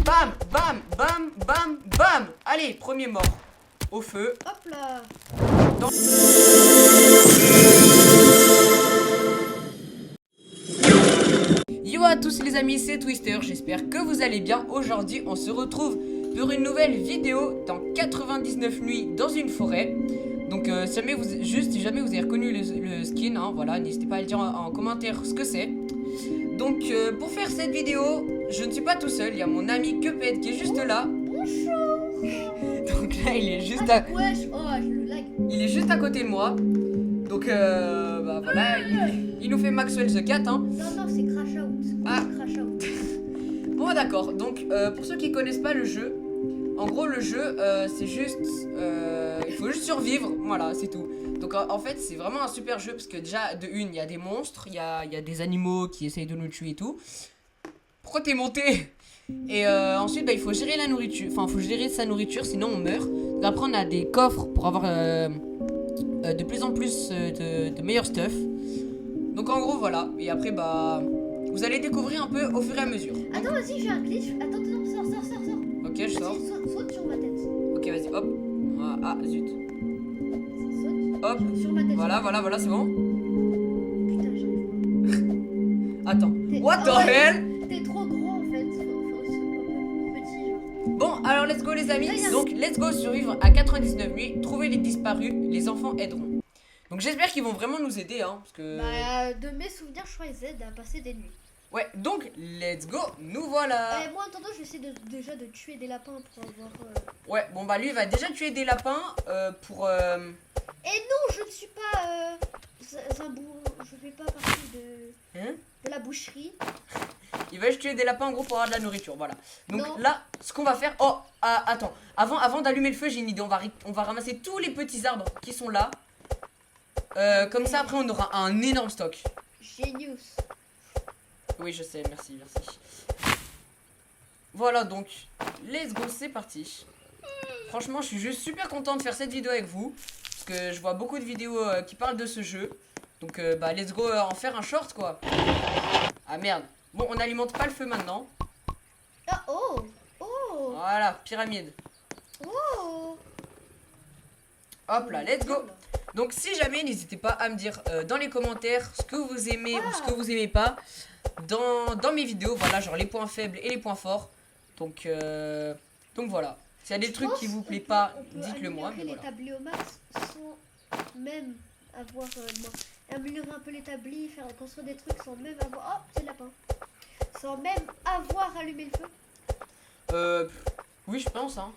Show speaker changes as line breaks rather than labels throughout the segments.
Bam, bam, bam, bam, bam. Allez, premier mort. Au feu.
Hop là.
Dans... Yo à tous les amis, c'est Twister, j'espère que vous allez bien. Aujourd'hui on se retrouve pour une nouvelle vidéo dans 99 nuits dans une forêt. Donc si jamais vous avez reconnu le skin, hein, voilà, n'hésitez pas à le dire en commentaire ce que c'est. Donc pour faire cette vidéo, je ne suis pas tout seul, il y a mon ami Cuphead qui est juste là.
Bonjour.
Donc là il est juste
Wesh, oh, je le lag.
il est juste à côté de moi. Donc bah voilà, il nous fait Maxwell the Cat, hein.
Non, c'est Crash Out.
Ah.
Crash Out.
Bon d'accord, donc pour ceux qui connaissent pas le jeu, en gros le jeu c'est juste il faut juste survivre, voilà, c'est tout. Donc en fait c'est vraiment un super jeu parce que déjà de une il y a des monstres, il y a des animaux qui essayent de nous tuer et tout. Pourquoi t'es monté? Et ensuite bah, il faut gérer la nourriture, enfin il faut gérer sa nourriture sinon on meurt. Donc après on a des coffres pour avoir de plus en plus de meilleurs stuff. Donc en gros voilà, et après bah vous allez découvrir un peu au fur et à mesure.
Attends, vas-y, j'ai un glitch. Attends, sors.
Ok, je sors.
Vas-y, saute sur ma tête.
Ok, vas-y, hop. Ah, zut.
Saute.
Hop.
Sur ma tête.
Voilà, c'est bon.
Putain, j'arrive pas.
Attends. What the hell?
T'es trop grand en fait. Faut petit genre.
Bon, alors let's go les amis.
Vas-y.
Donc, let's go survivre à 99 nuits. Trouver les disparus. Les enfants aideront. Donc, j'espère qu'ils vont vraiment nous aider, hein. Parce que.
Bah, de mes souvenirs, je crois qu'ils aident à passer des nuits.
Ouais, donc, let's go. Nous voilà.
Moi, en attendant, je vais essayer déjà de tuer des lapins pour avoir.
Ouais, bon, bah, lui, il va déjà tuer des lapins pour.
Et non, je ne suis pas je fais pas partie
Hein?
de la boucherie.
Il va juste tuer des lapins en gros pour avoir de la nourriture, voilà. Donc
Non.
là, ce qu'on va faire... Oh, attends. Avant d'allumer le feu, j'ai une idée. On va ramasser tous les petits arbres qui sont là. Comme ça, après, on aura un énorme stock.
Genius.
Oui, je sais, merci. Voilà, donc, let's go, c'est parti. Franchement, je suis juste super content de faire cette vidéo avec vous. Parce que je vois beaucoup de vidéos qui parlent de ce jeu. Donc, bah, let's go en faire un short, quoi. Ah, merde. Bon, on n'alimente pas le feu maintenant.
Ah, oh.
Voilà, pyramide. Hop là, let's go. Donc si jamais, n'hésitez pas à me dire dans les commentaires ce que vous aimez ou ce que vous aimez pas dans mes vidéos. Voilà, genre les points faibles et les points forts. Donc voilà. S'il y a des trucs qui vous plaît pas, dites-le moi. Mais
les
voilà.
tabliers au max sans même avoir... améliorer un peu l'établi, faire construire des trucs sans même avoir... Oh, c'est le lapin. Sans même avoir allumé le feu.
Oui, je pense, hein.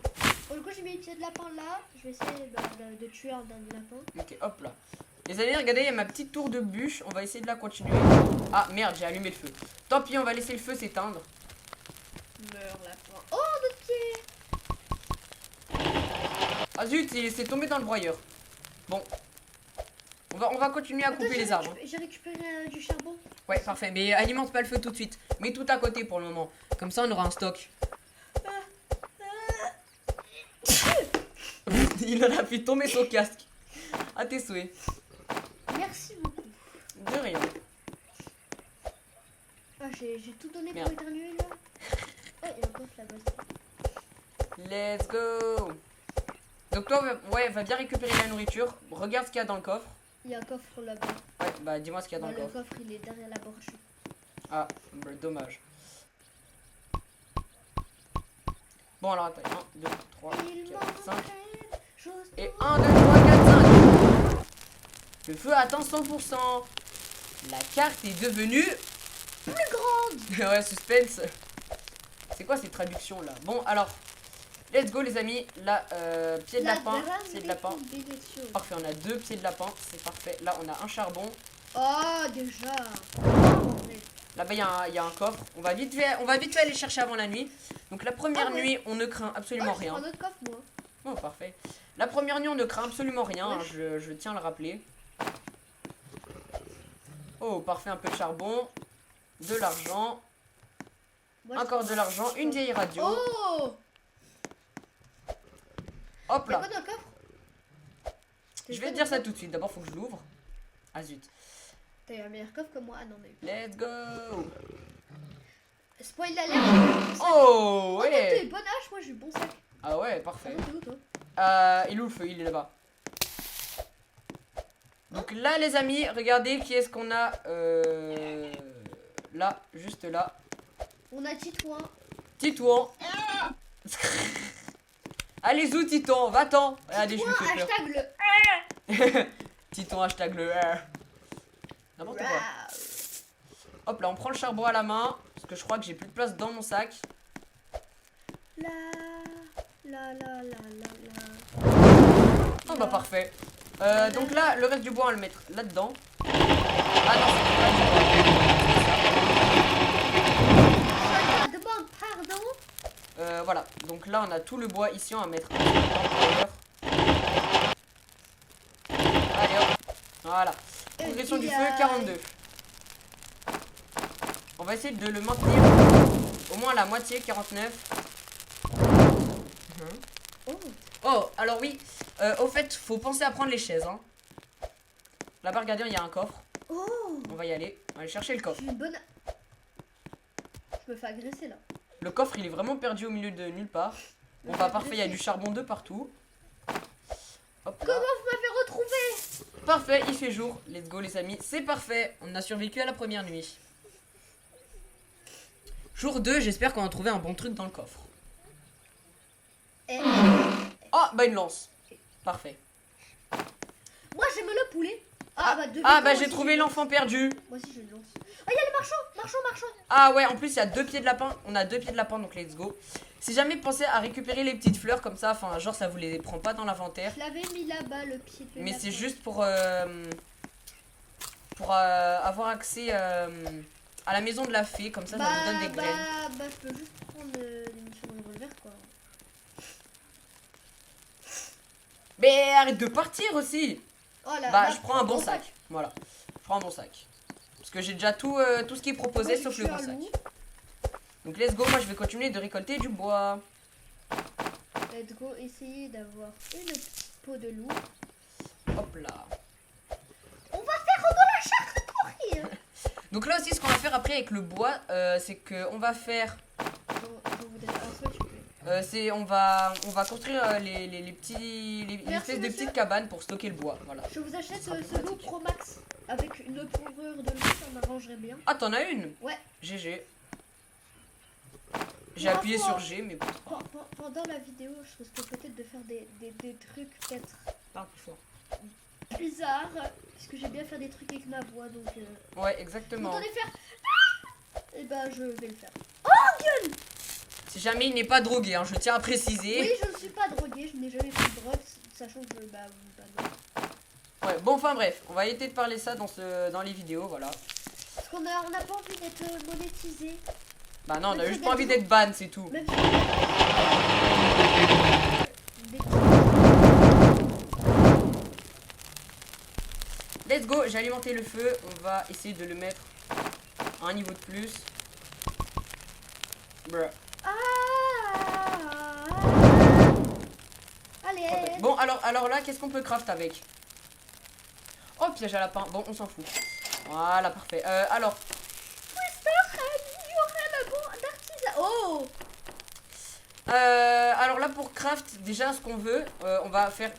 Bon, du coup, j'ai mis les pieds de lapin là. Je vais essayer de tuer un lapin.
Ok, hop là. Les amis, regardez, il y a ma petite tour de bûche. On va essayer de la continuer. Ah, merde, j'ai allumé le feu. Tant pis, on va laisser le feu s'éteindre.
Meurs lapin. Oh, notre pied.
Ah zut, c'est tombé dans le broyeur. Bon. On va continuer à couper les arbres.
J'ai récupéré du charbon.
Ouais, parfait. Mais alimente pas le feu tout de suite. Mets tout à côté pour le moment. Comme ça, on aura un stock. Il en a fait tomber son casque. À tes souhaits.
Merci beaucoup.
De rien.
Ah, j'ai tout donné
Merde.
pour éternuer là. Oh, il y a un coffre là-bas.
Let's go. Donc toi, ouais, va bien récupérer la nourriture. Regarde ce qu'il y a dans le coffre.
Il y a un coffre là-bas.
Ouais, bah dis-moi ce qu'il y a dans
Le
le coffre.
coffre, il est derrière la borche.
Ah, bah, dommage. Bon alors attends, 1, 2, 3, 4, 5. Et 1, 2, 3, 4, 5. Le feu atteint 100%. La carte est devenue
Plus grande.
ouais, suspense. C'est quoi ces traductions là? Bon alors, let's go les amis. Là, pied de lapin, pied de lapin. Parfait, on a 2 pieds de lapin, c'est parfait. Là, on a un charbon.
Oh, déjà.
Là-bas, il y a un coffre. On va vite fait aller chercher avant la nuit. Donc la première nuit, on ne craint absolument rien.
Un autre coffre, moi.
Oh, parfait. La première nuit, on ne craint absolument rien. Hein, je tiens à le rappeler. Oh, parfait, un peu de charbon. De l'argent. Encore de l'argent. Une vieille radio.
Oh!
Hop
Y'a
là.
quoi dans le coffre?
Je vais te dire ça tout de suite. D'abord, faut que je l'ouvre. Ah zut.
T'as eu un meilleur coffre que moi? Ah non, mais.
Let's go.
Spoil l'alerte.
Oh,
Oh, t'as
ouais.
une bonne hache, moi j'ai eu bon sac.
Ah ouais, parfait.
T'es où toi?
Il est où le feu? Il est là-bas. Donc là, les amis, regardez qui est-ce qu'on a. Là, juste là.
On a Titouan.
Titouan. Allez, zou, Titan, va-t'en. Regardez, je lui
Titouan,
fais peur.
hashtag le.
Titan, hashtag le n'importe quoi.
Wow.
Hop là, on prend le charbon à la main. Parce que je crois que j'ai plus de place dans mon sac.
La la la la la la.
Oh bah parfait. Donc là, le reste du bois, on va le mettre là-dedans. Ah non, c'est pas du bois.
Je te demande pardon.
Voilà, donc là on a tout le bois ici, on va mettre un petit peu de temps. Allez hop, voilà. Progression du feu, 42. On va essayer de le maintenir au moins à la moitié, 49.
Oh.
Oh, alors oui, au fait, faut penser à prendre les chaises. Hein. Là-bas, regardez, il y a un coffre.
Oh.
On va y aller, on va aller chercher le coffre.
J'ai une bonne. Je me fais agresser là.
Le coffre, il est vraiment perdu au milieu de nulle part. Bon, bah parfait, il y a du charbon de partout. Hop là.
Comment vous m'avez retrouvé?
Parfait, il fait jour. Let's go les amis, c'est parfait. On a survécu à la première nuit. Jour 2, j'espère qu'on a trouvé un bon truc dans le coffre.
Eh,
Oh, bah une lance. Parfait.
moi j'aime le poulet.
Bah j'ai trouvé l'enfant perdu.
Moi aussi je le lance. Oh, il y a les marchands.
Ah ouais, en plus il y a 2 pieds de lapin. On a 2 pieds de lapin, donc let's go. Si jamais pensez à récupérer les petites fleurs comme ça, enfin genre ça vous les prend pas dans l'inventaire.
Je l'avais mis là-bas le pied de
Mais
lapin.
c'est juste pour avoir accès à la maison de la fée, comme ça vous donne des graines.
Bah je peux juste prendre l'émission de revolver quoi.
Mais arrête de partir aussi.
Oh là,
Bah je prends un bon sac. Voilà, je prends un bon sac. Parce que j'ai déjà tout ce qui est proposé
Moi,
sauf
je
le
suis
bon
un
sac.
loup.
Donc let's go, moi je vais continuer de récolter du bois.
Let's go essayer d'avoir une petite peau de loup.
Hop là.
On va faire de la charcuterie.
Donc là aussi ce qu'on va faire après avec le bois, c'est que on va faire...
Je voudrais un seul, s'il vous plaît.
on va construire les espèces de
monsieur.
petites cabanes pour stocker le bois. Voilà.
Je vous achète
sera plus
ce loup
pratique.
Pro Max avec une fourrure de loup, ça m'arrangerait bien.
Ah t'en as une?
Ouais.
GG. J'ai
Pour
appuyé
info,
sur G mais bon.
Pendant la vidéo, je risque peut-être de faire des trucs peut-être
Parle plus fort.
bizarres. Parce que j'aime bien faire des trucs avec ma voix, donc...
Ouais
Vous
exactement.
entendez faire... Et bah je vais le faire.
Si jamais il n'est pas drogué, hein, je tiens à préciser.
Oui, je ne suis pas droguée, je n'ai jamais pris de drogue, sachant que bah non.
Ouais, bon enfin bref, on va éviter de parler ça dans les vidéos, voilà.
Parce qu'on a pas envie d'être monétisé.
Bah non, on a
Mais
juste
très
pas envie
bien.
d'être ban, c'est tout.
Même si...
Let's go, j'ai alimenté le feu, on va essayer de le mettre à un niveau de plus. Bruh.
Allez.
Bon, alors là, qu'est-ce qu'on peut craft avec? Oh, piège à lapin. Bon, on s'en fout. Voilà, parfait. Alors,
Oh.
alors là, pour craft, déjà, ce qu'on veut, on va faire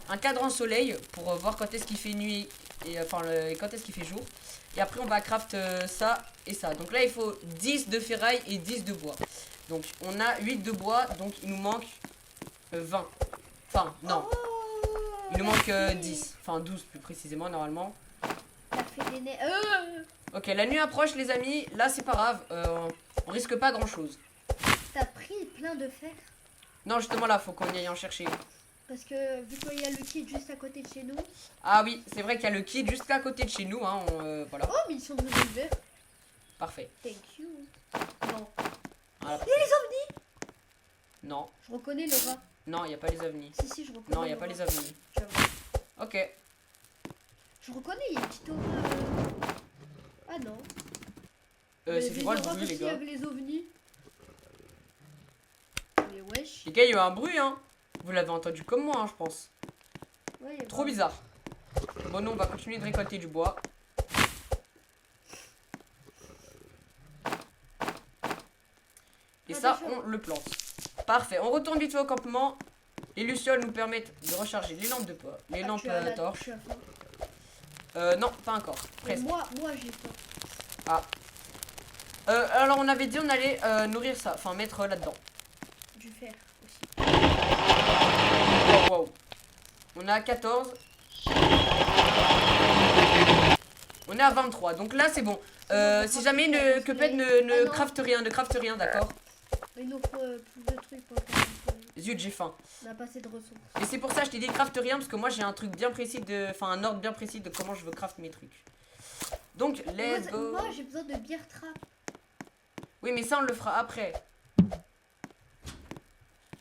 un cadran soleil pour voir quand est-ce qu'il fait nuit et quand est-ce qu'il fait jour. Et après, on va craft ça et ça. Donc là, il faut 10 de ferraille et 10 de bois. Donc, on a 8 de bois, donc il nous manque 20. Enfin, non.
Oh,
Il nous manque
la fée.
10, enfin 12 plus précisément normalement.
T'as fait des nez.
Ok, la nuit approche les amis, là c'est pas grave, on risque pas grand chose.
T'as pris plein de fer.
Non justement là, faut qu'on y aille en chercher.
Parce que vu qu'il y a le kit juste à côté de chez nous.
Ah oui, c'est vrai qu'il y a le kit juste à côté de chez nous, hein, voilà,
Oh, mais ils sont de revolver.
parfait.
Thank you. Non.
Voilà.
Il y a les ovnis.
Non,
Je reconnais le rat.
non, il y a pas les ovnis.
Si, je reconnais.
Non, il y a
le
pas
rat.
les ovnis.
J'avoue.
Ok,
Je reconnais, il y a une petite aura. Ah non.
c'est quoi le bruit les gars?
Avec les ovnis. Mais wesh.
Les gars, il y a eu un bruit, hein. Vous l'avez entendu comme moi, hein, je pense.
Ouais, y a
Trop
pas-
bizarre. Bon, nous on va continuer de récolter du bois. Et
Ah,
ça,
bien sûr.
on le plante. Parfait. On retourne vite fait au campement. Les lucioles nous permettent de recharger les lampes de poids, les lampes torches.
Tu as faim.
Non, pas encore.
Mais
Presque.
moi j'ai faim.
Alors on avait dit on allait nourrir ça, enfin mettre là-dedans.
Du fer aussi.
Wow, wow. On est à 14. On est à 23. Donc là c'est bon. Si jamais Cuphead ne
non.
crafte rien, d'accord.
Il nous faut plus de trucs pour faire.
Zut, j'ai faim.
On n'a pas assez de ressources.
Et c'est pour ça que je t'ai dit crafte rien parce que moi j'ai un truc bien précis enfin un ordre bien précis de comment je veux craft mes trucs. Donc let's go.
Moi j'ai besoin de bière trap.
Oui mais ça on le fera après.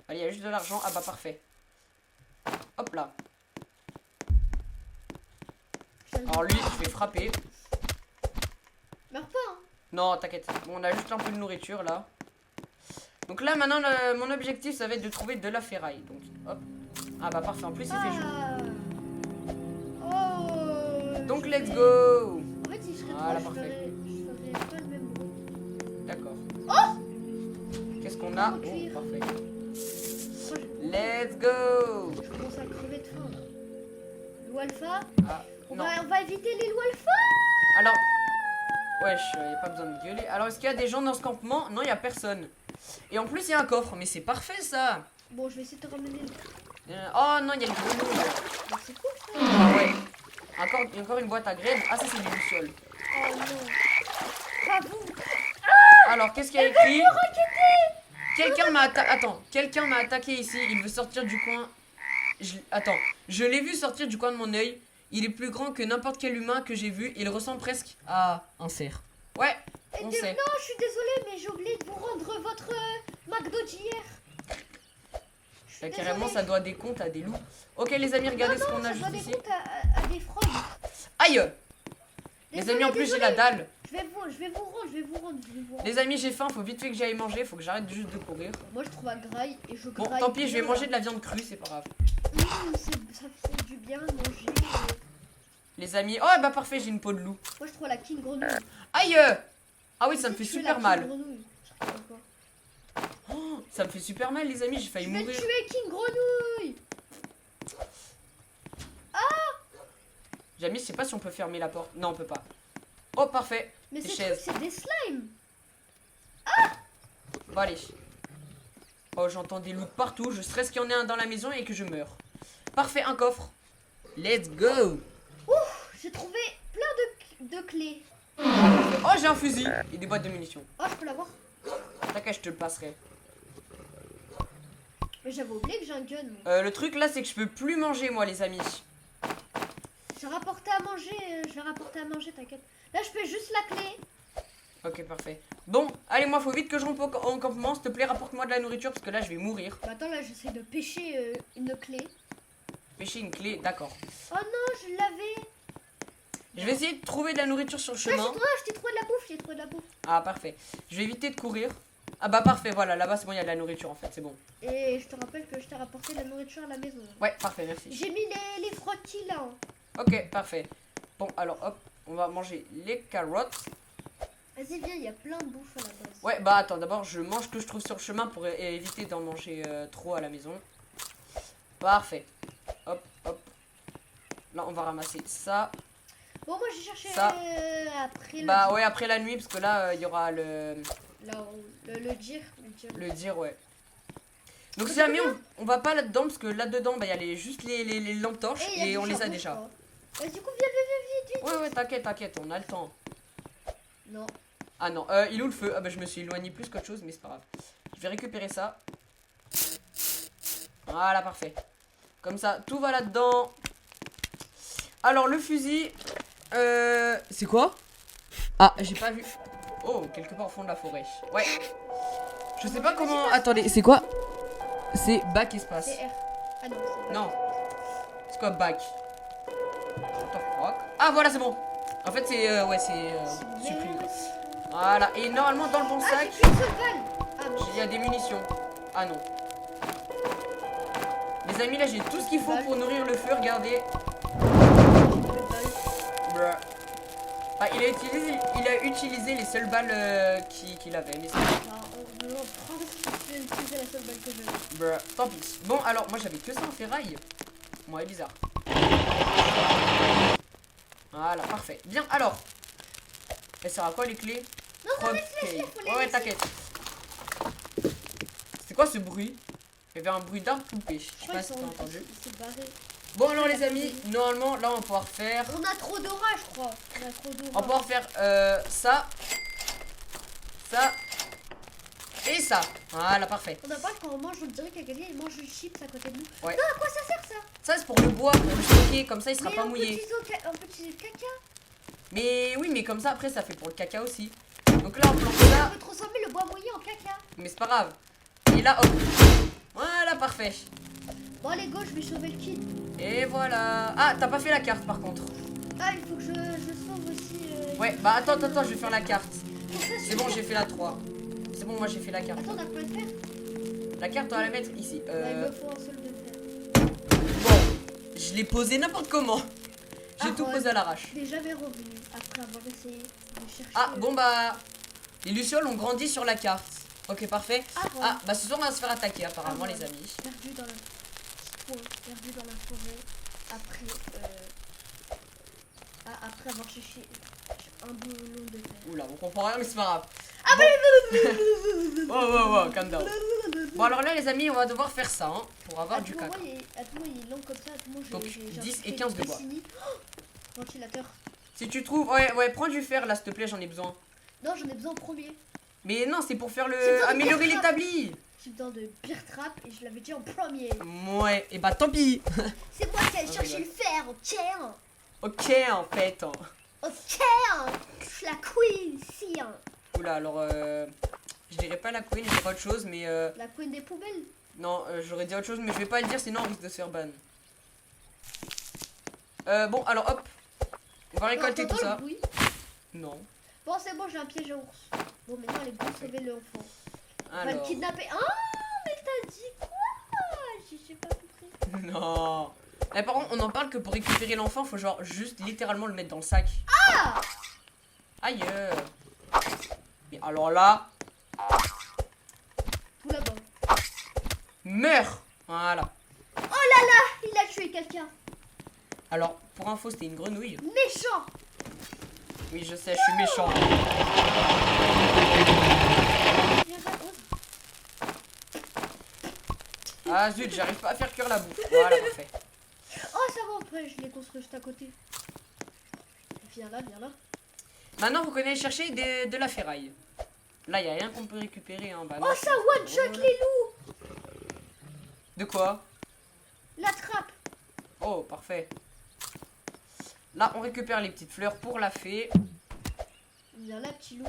Allez, il y a juste de l'argent. Ah bah parfait. Hop là. Alors lui, je vais frapper.
Meurs pas hein.
Non, t'inquiète. Bon, on a juste un peu de nourriture là. Donc là maintenant, mon objectif ça va être de trouver de la ferraille. Donc hop. Ah bah parfait. En plus il fait jour.
Oh.
Donc let's go.
En fait si je serais
Voilà,
toi,
parfait.
je ferais pas le même bruit.
D'accord.
Oh.
Qu'est-ce qu'on a?
Faut
Oh,
cuire.
parfait.
Moi,
Let's go.
je commence à crever de faim là. Loup alpha.
Ah,
On
non.
va éviter les loups alpha.
Alors, wesh, y a pas besoin de gueuler. Alors, est-ce qu'il y a des gens dans ce campement? Non, il y a personne. Et en plus, il y a un coffre. Mais c'est parfait ça.
Bon, je vais essayer de te ramener le.
Oh non, il y a une grenouille.
Mais c'est cool ça.
Ah ouais. Il y a encore une boîte à graines. Ah, ça, c'est des lucioles.
Oh non. Pas vous.
Alors, qu'est-ce qu'il y a écrit? Quelqu'un m'a attaqué. Attends, quelqu'un m'a attaqué ici. Il veut sortir du coin. Attends, je l'ai vu sortir du coin de mon œil. Il est plus grand que n'importe quel humain que j'ai vu. Il ressemble presque à un cerf. Ouais, on
Non,
sait.
je suis désolée, mais j'ai oublié de vous rendre votre McDo d'hier. Je suis
Là, carrément,
désolée.
ça doit des comptes à des loups. Ok, les amis, regardez ce qu'on a
Ça
juste
doit des
ici.
comptes à des frogs.
Aïe! Les
Désolée,
amis, en plus, j'ai
désolée.
la dalle.
Je vais vous rendre.
Les amis, j'ai faim. Faut vite fait que j'aille manger. Faut que j'arrête juste de courir.
Moi, je trouve un graille et je
Bon,
graille.
tant pis, je vais
bien,
manger
là.
de la viande crue, c'est pas grave.
Ça fait du bien de manger.
Les amis, oh bah parfait, j'ai une peau de loup.
Moi, je trouve la king grenouille.
Aïe! Ah oui, ça me fait
Si tu es
super
la
mal.
king grenouille, je sais pas quoi.
Oh, ça me fait super mal, les amis. J'ai failli
Je vais
mourir.
tuer king grenouille.
Jamie, je sais pas si on peut fermer la porte. Non, on peut pas. Oh, parfait.
Mais
Des
ces
chaises.
trucs, c'est des slimes.
Bon, allez. Oh, j'entends des loups partout. Je stresse qu'il y en ait un dans la maison et que je meure. Parfait, un coffre. Let's go.
J'ai trouvé plein de clés.
Oh, j'ai un fusil et des boîtes de munitions.
Oh, je peux l'avoir.
T'inquiète, je te le passerai.
Mais j'avais oublié que j'ai un gun. Moi.
Le truc là, c'est que je peux plus manger, moi, les amis.
J'ai rapporté à manger. Je vais rapporter à manger, t'inquiète. Là, je fais juste la clé.
Ok, parfait. Bon, allez, moi, faut vite que je rentre en campement. S'il te plaît, rapporte-moi de la nourriture parce que là, je vais mourir.
Bah, attends, là, j'essaie de pêcher une clé.
Pêcher une clé, d'accord.
Oh non, je l'avais.
Je vais essayer de trouver de la nourriture sur le
Ah,
chemin.
je t'ai trouvé de la bouffe, j'ai trouvé de la bouffe.
Ah, parfait. Je vais éviter de courir. Ah bah parfait, voilà, là-bas c'est bon, il y a de la nourriture en fait, c'est bon.
Et je te rappelle que je t'ai rapporté de la nourriture à la maison.
Ouais, parfait, merci.
J'ai mis les frottis là.
Ok, parfait. Bon, alors hop, on va manger les carottes.
Vas-y, viens, il y a plein de bouffe à la base.
Ouais, bah attends, d'abord je mange ce que je trouve sur le chemin pour éviter d'en manger trop à la maison. Parfait. Hop, hop. Là, on va ramasser ça.
Bon, moi j'ai cherché
Ça.
après
Bah ouais, après la nuit, parce que là, il y aura le
le dire.
le dire, ouais. Donc si jamais on va pas là-dedans, parce que là-dedans, bah il y a juste les lampes torches et on les a déjà.
Vas-y, du coup, viens, vite.
Ouais, ouais, t'inquiète, on a le temps.
Non.
Ah non, il est où le feu? Ah bah je me suis éloigné plus qu'autre chose, mais c'est pas grave. Je vais récupérer ça. Voilà, parfait. Comme ça, tout va là-dedans. Alors, le fusil... C'est quoi? Ah, j'ai pas vu. Oh, quelque part au fond de la forêt. Ouais. Je sais pas comment... Attendez, c'est quoi? C'est bac espace.
C'est R. Ah non, c'est
Non. C'est quoi bac? What the fuck? Ah, voilà, c'est bon. En fait, c'est... ouais, c'est... supprimé. Voilà, et normalement dans le bon
Ah,
sac,
j'ai qu'une seule balle. Ah non.
il y a des munitions. Ah non. Les amis, là j'ai tout ce qu'il faut pour nourrir le feu, regardez. Bruh. Ah, il a utilisé les seules balles qu'il avait. Mais
On prend balles que j'avais.
Bruh, tant pis. Bon, alors, moi j'avais que ça en ferraille. Ouais, bizarre. Voilà, parfait. Bien, alors. Elle sert à quoi les clés?
Non, non, laisse-les, faut les
Ouais,
laisser.
t'inquiète. C'est quoi ce bruit? Il y avait un bruit d'arbre coupé. Je sais pas si t'as entendu.
C'est barré.
Bon, alors les amis, normalement, là on va pouvoir faire.
On a trop d'orage, je crois. On a trop
On va
d'orage.
pouvoir faire ça. Ça. Et ça. Voilà, parfait.
On n'a pas quand on mange, on dirait qu'il y a quelqu'un qui mange du chips à côté de nous.
Ouais.
Non, à quoi ça sert ça?
Ça, c'est pour le bois, pour le stocker. Comme ça, il sera
Mais
pas
on
mouillé.
peut utiliser le caca.
Mais oui, mais comme ça, après, ça fait pour le caca aussi. Donc là, on plante ça.
On peut transformer le bois mouillé en caca.
Mais c'est pas grave. Et là, hop. Voilà, parfait.
Bon, allez, go, je vais sauver le kid.
Et voilà. Ah, t'as pas fait la carte par contre.
Ah, il faut que je sauve aussi.
Ouais, bah attends, je vais faire la carte.
Pour ça,
C'est bon, j'ai fait la 3. C'est bon, moi j'ai fait la carte.
Attends, on a pas de fer.
La carte, on va la mettre ici.
Ouais, il me faut un seul de fer.
Bon, je l'ai posé n'importe comment. J'ai
Ah,
tout
ouais.
posé à l'arrache.
Je n'ai jamais revenu après avoir essayé de chercher.
Ah, bon bah. Les lucioles ont grandi sur la carte. Ok, parfait.
Ah, ouais.
Ah, bah ce soir on va se faire attaquer apparemment,
Ah, ouais.
les amis.
Perdu dans la perdu dans la forêt après après avoir cherché un boulot de terre.
Oula, on comprend rien, mais c'est pas grave.
Ah
Bon. Oh, calm down. Bon, alors là, les amis, on va devoir faire ça hein, pour avoir du caca.
Attends, il est long comme ça. Attends,
Donc,
j'ai
10 et 15 de bois.
Ventilateur.
Si tu trouves. Ouais, prends du fer là, s'il te plaît, j'en ai besoin.
Non, j'en ai besoin en premier.
Mais non, c'est pour faire
C'est
le.
pour le
Améliorer
faire.
l'établi.
J'ai besoin de beer trap et je l'avais dit en premier.
Ouais, et bah tant pis.
C'est moi qui ai cherché
rigole.
le fer, ok?
Ok, en fait.
Ok? Je suis la queen ici. Hein.
Oula, alors. Je dirais pas la queen, je dirais autre chose, mais.
La queen des poubelles.
Non, j'aurais dit autre chose, mais je vais pas le dire, sinon on risque de se faire ban. Bon, alors hop. On va récolter tout
T'entends le
ça.
bruit?
Non.
Bon, c'est bon, j'ai un piège à ours. Bon, maintenant, allez, go sauver l'enfant. On va le
Alors.
kidnapper. Ah, mais t'as dit quoi? J'ai pas compris.
Non. Eh, par contre, on en parle que pour récupérer l'enfant, faut genre juste littéralement le mettre dans le sac.
Ah!
Aïe. Mais alors là,
Tout là-bas.
meurs. Voilà.
Il a tué quelqu'un.
Alors, pour info, c'était une grenouille.
Méchant.
Oui, je sais, je suis méchant.
Viens pas, ose.
Ah zut, j'arrive pas à faire cuire la bouffe. Voilà, parfait.
Oh, ça va, après, je l'ai construit juste à côté. Viens là, viens là.
Maintenant, vous connaissez chercher de la ferraille. Là, il a rien qu'on peut récupérer. Hein. Bah, non,
Oh, ça one-shot les loups.
De quoi?
La trappe.
Oh, parfait. Là, on récupère les petites fleurs pour la fée.
Viens là, petit loup.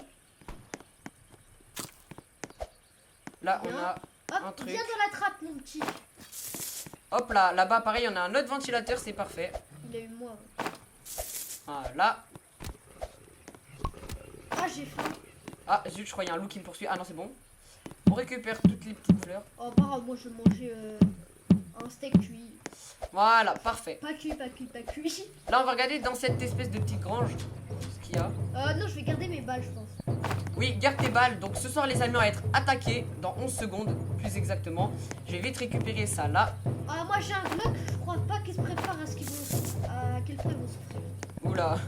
Là, on
Bien.
a un
Hop,
truc.
viens dans la trappe, mon petit.
Hop là, là-bas, pareil, on a un autre ventilateur, c'est parfait.
Il a eu moi.
Voilà.
Ah, j'ai faim.
Ah, zut, je crois qu'il y a un loup qui me poursuit. Ah non, c'est bon. On récupère toutes les petites fleurs.
Oh, pas grave, moi, je vais manger un steak cuit.
Voilà, parfait.
Pas cuit, pas cuit, pas cuit.
Là, on va regarder dans cette espèce de petite grange ce qu'il y a.
Non, je vais garder mes balles, je pense.
Oui, garde tes balles. Donc, ce soir, les amis, on va être attaqués dans 11 secondes, plus exactement. Je vais vite récupérer ça là.
Ah, moi, j'ai un Glock. Je crois pas qu'ils se préparent à ce qu'ils vont. À quel point ils vont souffrir.
Oula.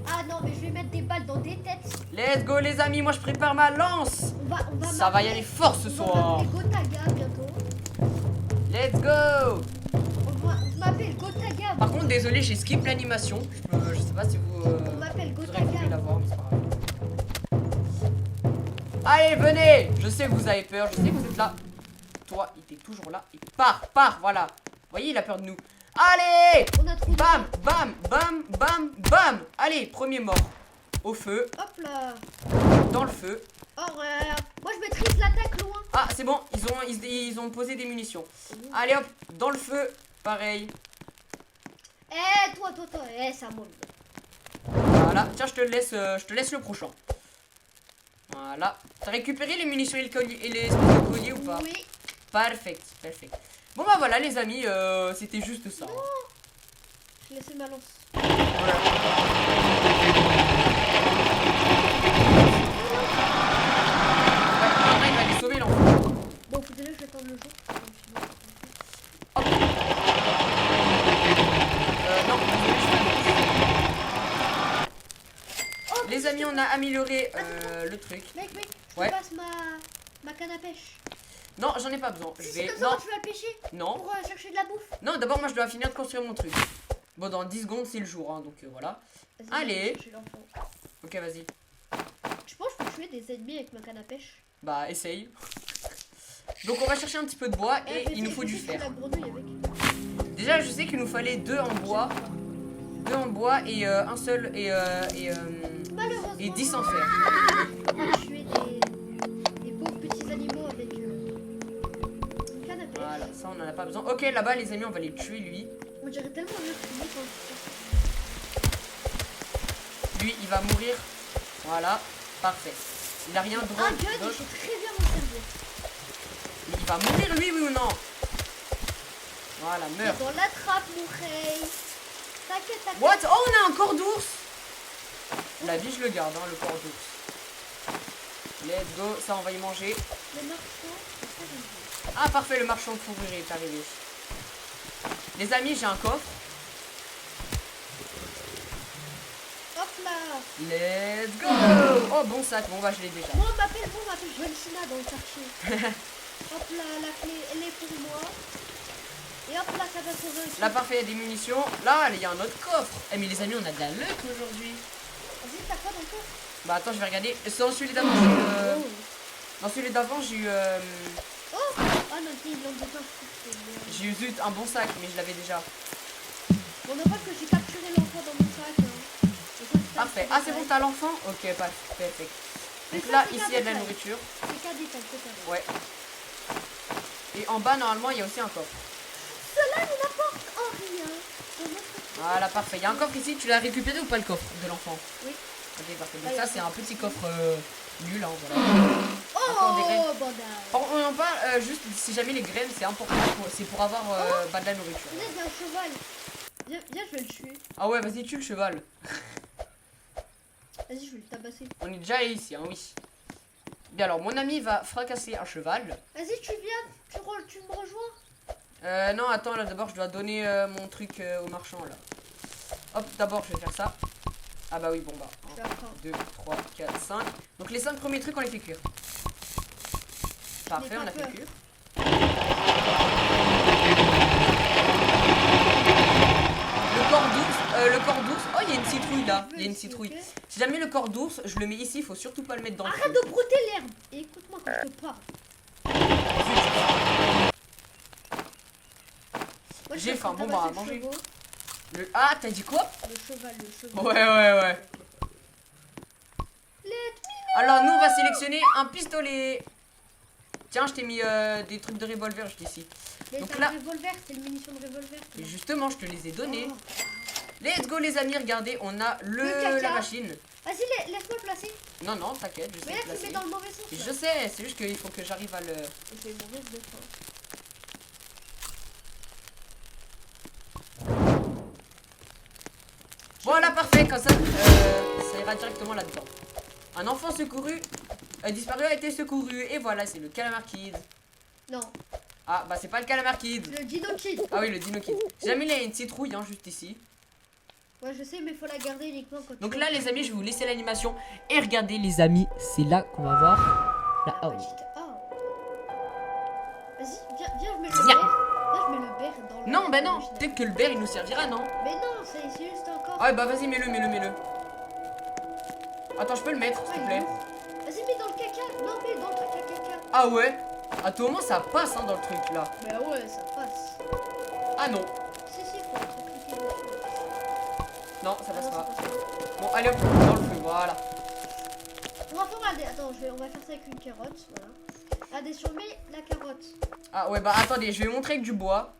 Ah non, mais je vais mettre des balles dans des têtes.
Let's go, les amis. Moi, je prépare ma lance.
On va
Ça va y
m'appeler-
aller fort ce
on va
soir.
m'appeler Gotaga bientôt.
Let's go.
On m'appelle Gotaga.
Par contre, désolé, j'ai skip l'animation. Je sais pas si vous,
On m'appelle
vous aurez voulu
Gotaga.
la voir, mais c'est pas grave. Allez, venez. Je sais que vous avez peur, je sais que vous êtes là. Toi, il était toujours là. Il part, voilà. Vous voyez, il a peur de nous. Allez.
On a trouvé.
Bam, bam, bam, bam, bam. Allez, premier mort. Au feu,
Hop là.
dans le feu.
Horreur. Moi, je maîtrise l'attaque loin.
Ah, c'est bon, ils ont posé des munitions. Allez hop, dans le feu, pareil.
Eh, toi. Ça monte.
Voilà, tiens, je te laisse le prochain. Voilà. T'as récupéré les munitions et les espèces de colliers ou pas?
Oui.
Parfait. Bon bah voilà les amis, c'était juste ça.
Je laisse ma lance.
Voilà. Ouais, maintenant, il va aller sauver l'enfant.
Bon, faut déjà vais attendre le jour. Sinon,
Hop. Non,
oh,
les amis, on a amélioré le truc.
mec, je
Ouais.
te passe ma canne à pêche.
Non, j'en ai pas besoin.
Si
Je
c'est
vais.
comme ça,
Non,
tu vas le pêcher
non.
pour chercher de la bouffe.
Non, d'abord, moi, je dois finir de construire mon truc. Bon, dans 10 secondes, c'est le jour, hein, donc voilà.
Vas-y,
Allez.
je vais chercher l'enfant.
Ok, vas-y.
Je pense que je peux tuer des ennemis avec ma canne à pêche.
Bah, essaye. Donc, on va chercher un petit peu de bois et
vas-y,
il nous faut
je
du
vais tuer
fer.
la grenouille avec.
Déjà, je sais qu'il nous fallait 2 en bois. 2 en bois et un seul et
Malheureusement,
10 en fer.
on va tuer des pauvres petits animaux avec une canne à pêche.
Voilà, ça, on en a pas besoin. Ok, là-bas, les amis, on va les tuer, lui.
On dirait tellement mieux que lui quand
Lui, il va mourir. Voilà, parfait. Il a rien de
un gun, il
d'autre.
fait très bien m'en servir.
Il va mourir, lui, oui ou non? Voilà, meurs.
Dans la trappe, mon rey. T'inquiète.
What? Oh, on a un corps d'ours. La vie, je le garde, hein, le corps d'ours. Let's go, ça, on va y manger.
Le marchand, c'est ça, j'aime bien.
Ah, parfait, le marchand de fourrure est arrivé. Les amis, j'ai un coffre.
Hop là.
Let's go. Oh, bon sac, bon, bah, je l'ai déjà.
Moi, on m'appelle John dans le quartier. Hop là, la clé, elle est pour moi. Et hop là, ça va sauver aussi.
Là, parfait, il y a des munitions. Là, il y a un autre coffre. Eh, mais les amis, on a de la luck aujourd'hui.
Vas-y, t'as quoi dans le coffre?
Bah, attends, je vais regarder. Dans celui d'avant, j'ai eu. Dans celui d'avant, j'ai eu.
Oh ah non, il blanc de pain.
J'ai eu zut, un bon sac, mais je l'avais déjà.
On n'a pas que j'ai capturé l'enfant dans mon sac. Hein.
Parfait. Ah, c'est bon, t'as l'enfant? Ok, parfait. Donc
ça,
là,
c'est
ici,
qu'un
il y a de la
détail.
nourriture.
C'est qu'un détail, c'est qu'un détail.
Ouais. Et en bas, normalement, il y a aussi un coffre.
Cela ne m'apporte en rien. C'est notre-
Voilà, parfait. Il y a un coffre ici. Tu l'as récupéré ou pas le coffre de l'enfant?
Oui.
Ok, parfait.
Ah,
Donc
il y
ça,
a
c'est
un
un petit coffre nul, hein, voilà. Encore des graines.
Oh, bandage.
On en parle juste si jamais les graines, c'est important. C'est pour avoir bah, de la nourriture.
Là, il y a un cheval. Viens, je vais le tuer.
Ah ouais, vas-y, tue le cheval.
Vas-y, je vais le tabasser.
On est déjà ici, hein, oui. Bien, alors, mon ami va fracasser un cheval.
Vas-y, tu viens, tu me rejoins.
Non, attends, là, d'abord, je dois donner mon truc au marchand, là. Hop, d'abord, je vais faire ça. Ah bah oui, bon, bah.
Je suis à faim.
2, 3, 4, 5. Donc, les 5 premiers trucs, on les fait cuire. Parfait,
pas
on a fait
peur.
cuire. Le corps d'ours. Oh, il y a une citrouille, là. Il y a une citrouille. Si jamais le corps d'ours, je le mets ici, il faut surtout pas le mettre dans le
Arrête
feu.
de brouter l'herbe. Et écoute-moi quand je te parle. Moi, je
J'ai
suis
faim,
en train
bon,
de
bah,
tabasser
manger.
le chevaux.
Ah, t'as dit quoi?
Le cheval.
Ouais.
Let
Alors, nous, on va sélectionner un pistolet. Tiens, je t'ai mis des trucs de revolver juste ici.
Mais
Donc
t'as
là-
un revolver, c'est une munition de revolver.
Et justement, je te les ai donnés.
Oh.
Let's go, les amis, regardez, on a
Le caca.
la machine.
Vas-y, laisse-moi le placer.
Non, t'inquiète, je sais
Mais là,
le
tu mets
placer.
dans le mauvais sens. là.
Je sais, c'est juste qu'il faut que j'arrive à le...
Je vais mourir de faim.
Voilà, parfait, comme ça, ça ira directement là-dedans. Un enfant secouru, disparu a été secouru, et voilà, c'est le Calamar Kid.
Non,
Ah, bah c'est pas le Calamar Kid.
le Dino Kid.
Ah oui, le Dino Kid. J'ai jamais il y a une citrouille, hein, juste ici.
Ouais, je sais, mais faut la garder uniquement quand
Donc
tu
là,
vas-
les amis, je vais vous laisser l'animation. Et regardez, les amis, c'est là qu'on va voir la
La
haut.
petite A. Vas-y, viens, je mets le
Viens.
beurre. Viens, je mets le beurre dans le.
Non, bah non,
dans le
peut-être que le beurre, il nous servira, non?
Mais non, c'est juste encore.
Ouais, bah vas-y, mets-le. Attends, je peux le mettre, s'il te
Ouais,
plaît?
Vas-y, mets dans le caca. Non, mets dans le truc à caca.
Ah ouais? À tout moment, ça passe, hein, dans le truc, là.
Bah ouais, ça passe.
Ah non.
Si, faut cliquer dessus.
Non, ça
Ah
passe
non,
pas.
ça passe pas.
Bon, allez hop, dans le feu, voilà.
On va regarder. Attends, on va faire ça avec une carotte. Voilà. Regardez, si on met la carotte.
Ah ouais, bah attendez, je vais montrer avec du bois.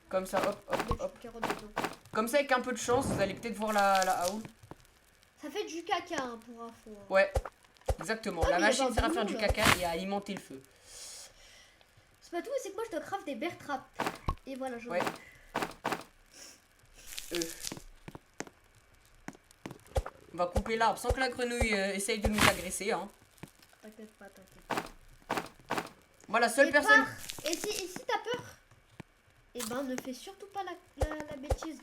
Comme ça, hop.
Une carotte dedans.
Comme ça, avec un peu de chance, vous allez peut-être voir la houle.
Ça fait du caca hein, pour info. Hein.
Ouais, exactement.
Ah,
La
mais il y a
machine
un
sert à faire
boulot,
du
là.
caca et à alimenter le feu.
C'est pas tout, mais c'est que moi je dois craft des bear traps. Et voilà, j'en ai.
Ouais. On va couper l'arbre sans que la grenouille essaye de nous agresser, hein.
T'inquiète pas.
Moi, la seule
Et
personne...
pars. Et si t'as peur, et ben ne fais surtout pas la bêtise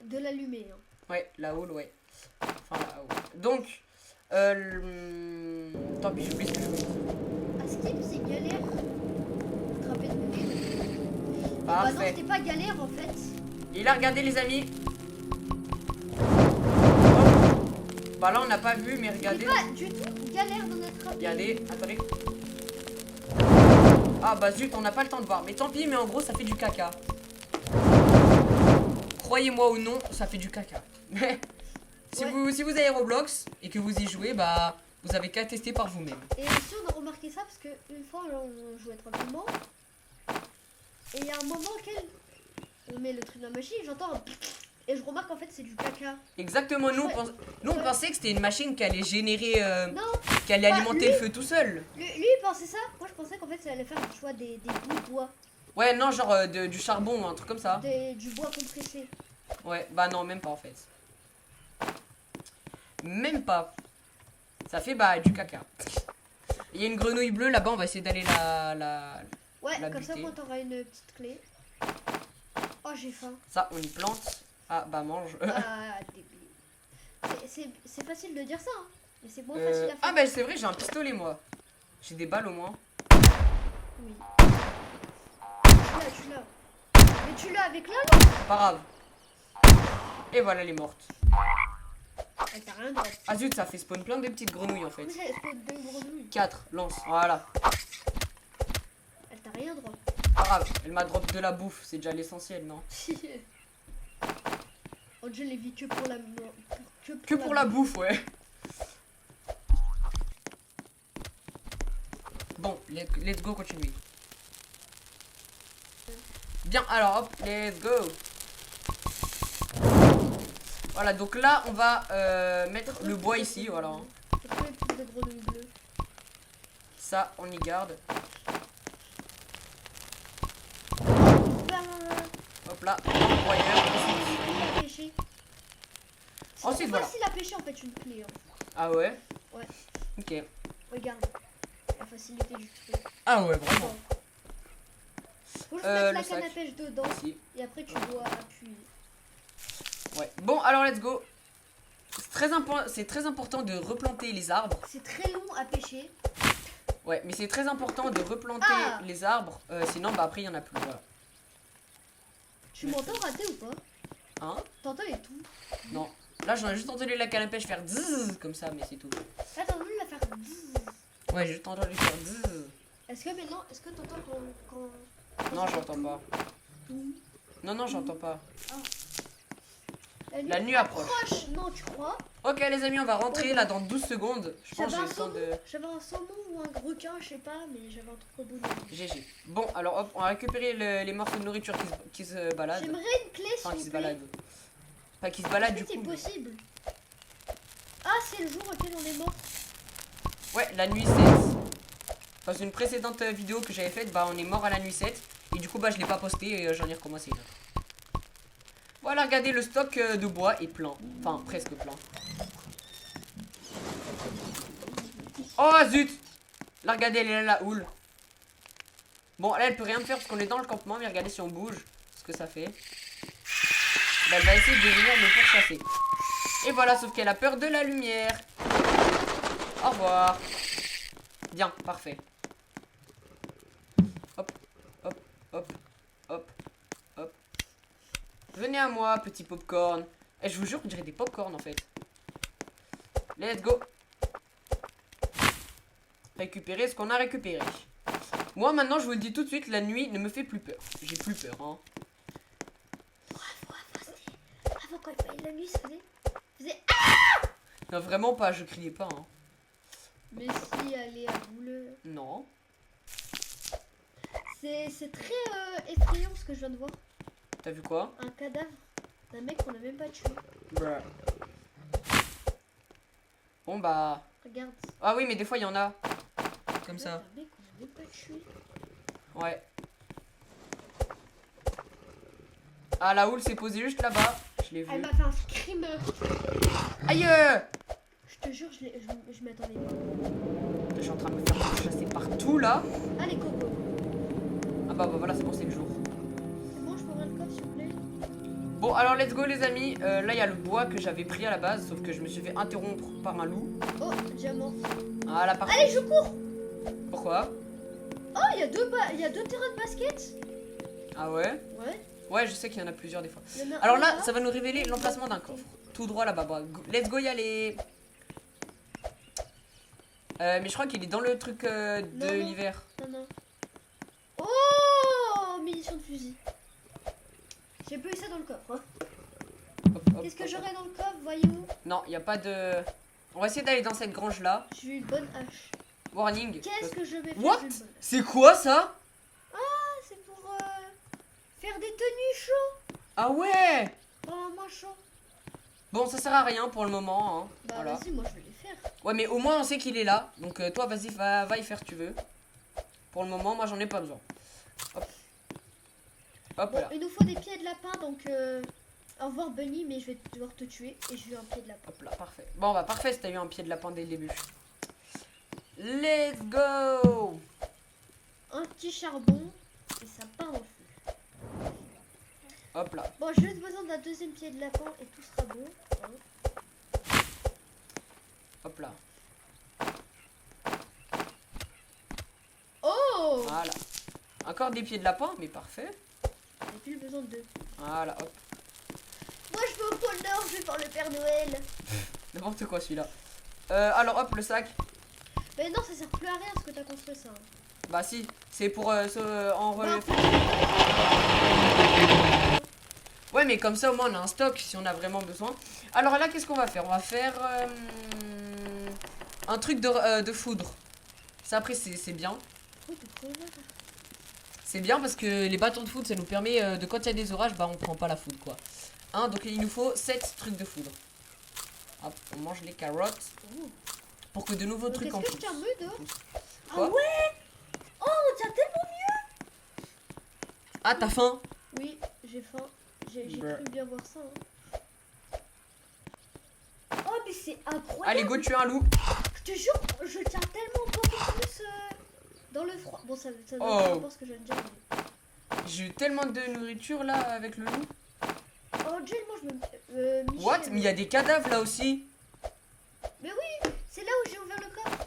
de l'allumer. Hein.
Ouais, la houle, ouais. Enfin, la houle. Donc, tant pis, j'oublie ce que je veux dire.
À skip, c'est galère. Attraper de mouche. Bah non,
Parfait.
c'était pas galère en fait.
Il a regardé, les amis. Bah là, on n'a pas vu, mais regardez.
C'est pas du tout galère d'en attraper.
Regardez, attendez. Ah bah zut, on n'a pas le temps de voir. Mais tant pis, mais en gros, ça fait du caca. Croyez-moi ou non, ça fait du caca. Mais si,
Ouais.
si vous avez Roblox et que vous y jouez, bah vous avez qu'à tester par vous-même.
Et aussi, on a remarqué ça parce qu'une fois, on jouait tranquillement. Et il y a un moment auquel on met le truc dans la machine, j'entends un... Et je remarque en fait c'est du caca.
Exactement, nous,
Ouais.
on
Ouais.
pensait que c'était une machine qui allait générer,
Non,
qui allait
Bah,
alimenter
lui-
le feu tout seul.
lui il pensait ça. Moi je pensais qu'en fait ça allait faire tu vois, des bouts de bois.
Ouais, non, genre du charbon ou un truc comme ça.
Du bois compressé.
Ouais, bah non, même pas en fait. Même pas. Ça fait bah du caca. Il y a une grenouille bleue là-bas, on va essayer d'aller
Ouais,
La
comme ça
butée.
moi t'auras une petite clé. Oh j'ai faim.
Ça, on y plante. Ah bah mange.
Ah débile. C'est facile de dire ça, hein. Mais c'est moins facile à faire.
Ah bah c'est vrai, j'ai un pistolet moi. J'ai des balles au moins.
Oui. Tu l'as. Mais tu l'as avec là, là.
Pas grave. Et voilà, elle est morte.
Elle t'a rien droit.
Ah zut, ça fait spawn plein de petites grenouilles en fait.
Oui, c'est deux grenouilles.
4, lance, voilà.
Elle t'a rien droit.
Pas grave, elle m'a drop de la bouffe, c'est déjà l'essentiel, non?
Oh, je l'ai vu que pour la
Que pour la bouffe, ouais. Bon, let's go, continuer. Bien, alors hop, let's go. Voilà, donc là, on va mettre le bois ici, voilà.
J'ai trouvé plus de grenouilles bleues.
Ça, on y garde.
Ben,
Hop là, broyeur.
à pêcher. C'est
Ensuite,
trop
voilà.
facile à pêcher en fait une clé. Hein.
Ah ouais?
Ouais.
Ok.
Regarde. La facilité du truc.
Ah ouais, vraiment.
Faut juste mettre
le
la canne à
sac.
pêche dedans
Ici.
et après tu dois appuyer.
Ouais. Bon, alors let's go. C'est très important de replanter les arbres.
C'est très long à pêcher.
Ouais, mais c'est très important de replanter
Ah.
les arbres. Sinon, bah après, il y en a plus. Voilà.
Tu m'entends rater ou pas?
Hein?
T'entends les tout.
Non. Là, j'en ai juste entendu la canne à pêche faire dzz comme ça, mais c'est tout.
Là t'as entendu la faire bzzz.
Ouais, j'ai juste entendu faire dzz.
Est-ce que maintenant, est-ce que t'entends quand
Non, j'entends pas.
tout
Non, non, j'entends pas.
La nuit,
La nuit approche.
Non, tu crois?
Ok, les amis, on va rentrer là dans 12 secondes. Je pense que
J'avais
j'ai
un
le temps
saumon,
de.
j'avais un saumon ou un requin, je sais pas, mais j'avais un truc au bout de la nuit.
GG. Bon, alors hop, on va récupérer les morceaux de nourriture qui se baladent.
J'aimerais une clé
Enfin,
s'il
qui se
vous plaît.
baladent. Pas qui se baladent du
Est-ce que
coup.
c'est
mais-
possible? Ah, c'est le jour auquel on est mort.
Ouais, la nuit 7. Dans une précédente vidéo que j'avais faite, bah on est mort à la nuit 7. Et du coup, bah je l'ai pas posté et j'en ai recommencé une autre. Voilà, regardez, le stock de bois est plein. Enfin, presque plein. Oh zut! Là, regardez, elle est là, la houle. Bon, là, elle peut rien faire parce qu'on est dans le campement. Mais regardez si on bouge, ce que ça fait. Bah, elle va essayer de venir me pourchasser. Et voilà, sauf qu'elle a peur de la lumière. Au revoir. Bien, parfait. Hop, hop, hop, hop, hop. Venez à moi, petit popcorn. Et je vous jure, on dirait des popcorn en fait. Let's go. Récupérer ce qu'on a récupéré. Moi maintenant, je vous le dis tout de suite, la nuit ne me fait plus peur. J'ai plus peur, hein.
Avant, quand il faisait la nuit, ça faisait...
Non, vraiment pas, je criais pas, hein.
Mais si, allez, à boule.
Non.
C'est très effrayant ce que je viens de voir.
T'as vu quoi?
Un cadavre d'un mec qu'on a même pas tué.
Bruh. Bon bah...
Regarde.
Ah oui, mais des fois, il y en a. Comme ça.
Un mec qu'on a même pas tué.
Ouais. Ah, la houle s'est posée juste là-bas. Je l'ai vu.
Elle m'a fait un screamer.
Aïe!
Je te jure, je m'y attendais pas.
Je suis en train de me faire chasser. tout là.
Ah, les cocos.
Ah bah voilà, c'est bon, c'est le jour.
C'est bon, je peux ouvrir le coffre, s'il vous plaît?
Bon, alors let's go les amis. Là, il y a le bois que j'avais pris à la base, sauf que je me suis fait interrompre par un loup.
Oh, diamant.
Ah, là, parfait.
Allez, je cours.
Pourquoi?
Oh, il y a deux terrains de basket.
Ah ouais?
Ouais.
Ouais, je sais qu'il y en a plusieurs des fois.
Il y en a
Alors
un
là, ça va nous révéler l'emplacement d'un coffre. Tout droit là-bas. Bon, let's go y aller. Mais je crois qu'il est dans le truc de
Non.
l'hiver.
Non. Oh, munitions de fusil. J'ai pas eu ça dans le coffre. Hein.
Hop, hop,
Qu'est-ce que
hop, hop.
j'aurai dans le coffre, voyez-vous?
Non, il n'y a pas de... On va essayer d'aller dans cette grange là.
J'ai eu une bonne hache.
Warning.
Qu'est-ce que je vais faire?
What?
J'ai une bonne hache.
C'est quoi ça?
Ah, c'est pour faire des tenues chaudes
Ah ouais.
pendant un mois chaud.
Bon, ça sert à rien pour le moment. Hein.
Bah
Voilà.
vas-y, moi je vais les faire.
Ouais, mais au moins on sait qu'il est là. Donc toi, vas-y, va y faire tu veux. Pour le moment, moi j'en ai pas besoin. Hop. Hop
Bon,
là.
il nous faut des pieds de lapin, donc au revoir Bunny, mais je vais devoir te tuer et je veux un pied de lapin.
Hop là, parfait. Bon, bah parfait si t'as eu un pied de lapin dès le début. Let's go.
Un petit charbon et ça part en feu.
Hop là.
Bon, j'ai juste besoin d'un deuxième pied de lapin et tout sera bon. Hein.
Hop là.
Oh,
Voilà. Encore des pieds de lapin, mais parfait.
j'ai plus besoin de deux.
Voilà, hop.
Moi je vais au pôle Nord, je vais voir le Père Noël.
N'importe quoi celui-là. Alors hop, le sac.
Mais non, ça sert plus à rien ce que t'as construit ça. Hein.
Bah si, c'est pour en
Bah,
relais. Ouais, mais comme ça au moins on a un stock si on a vraiment besoin. Alors là, qu'est-ce qu'on va faire? On va faire un truc de foudre. Ça après c'est bien.
oh, t'es trop bien, ça.
C'est bien parce que les bâtons de foudre ça nous permet de quand il y a des orages, bah on prend pas la foudre quoi. Hein, donc il nous faut 7 trucs de foudre. Hop, on mange les carottes
Oh.
pour que de nouveaux
Donc,
trucs
est-ce
en
que je
poussent.
tiens mieux dehors? Ah
Quoi?
ouais. Oh, on tient tellement mieux.
Ah, t'as faim?
Oui, j'ai faim. J'ai
Bruh.
cru bien voir ça. Hein. Oh, mais c'est incroyable.
Allez, go tuer un loup.
Je te jure, je tiens tellement beaucoup plus dans le froid. Bon, ça n'a
Oh.
pas rapport à ce que je viens de dire. Mais...
J'ai eu tellement de nourriture là avec le loup.
Oh, Jill, moi je me. Michel,
What? Mais il y a des cadavres là aussi.
Mais oui, c'est là où j'ai ouvert le coffre.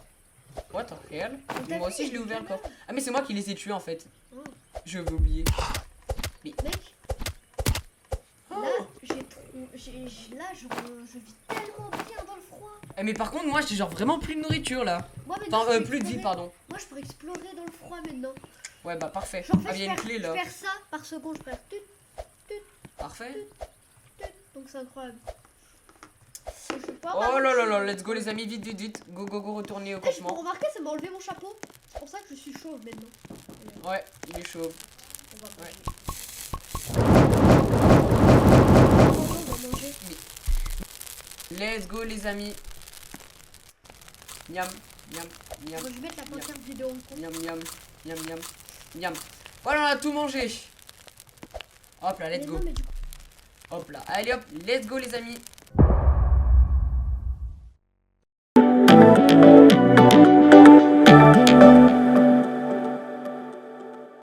What? Réel?
Mais t'as
Moi
vu,
aussi
il y
je l'ai
a des
ouvert le coffre.
cadavres.
Ah mais c'est moi qui les ai tués en fait.
Oh.
Je vais oublier.
Mec,
Oh.
là, je vis tellement bien dans le froid.
Eh, mais par contre moi j'ai genre vraiment plus de nourriture là.
Moi, maintenant,
Enfin
je peux
plus de vie
explorer.
pardon.
Moi, je peux explorer dans le froid maintenant.
Ouais bah parfait.
Genre, en fait,
Ah il y a une clé là.
je perds ça par seconde, je perds tout,
Parfait.
donc c'est incroyable. Je peux pas
Oh
avoir
là
de
là là,
cheveux.
let's go les amis, vite vite vite. Go go go, retournez au
Eh, je peux
campement.
remarquer, ça m'a enlevé mon chapeau. C'est pour ça que je suis chauve maintenant.
Ouais, il est chauve.
On va
Ouais.
on va manger.
Let's go les amis. Miam, miam, miam,
Bon, je vais mettre la pancarte vidéo en compte.
miam, miam, miam, miam, miam. Voilà, on a tout mangé. Hop là, let's
Mais
go.
non, mais du coup,
Hop là, allez hop, let's go les amis.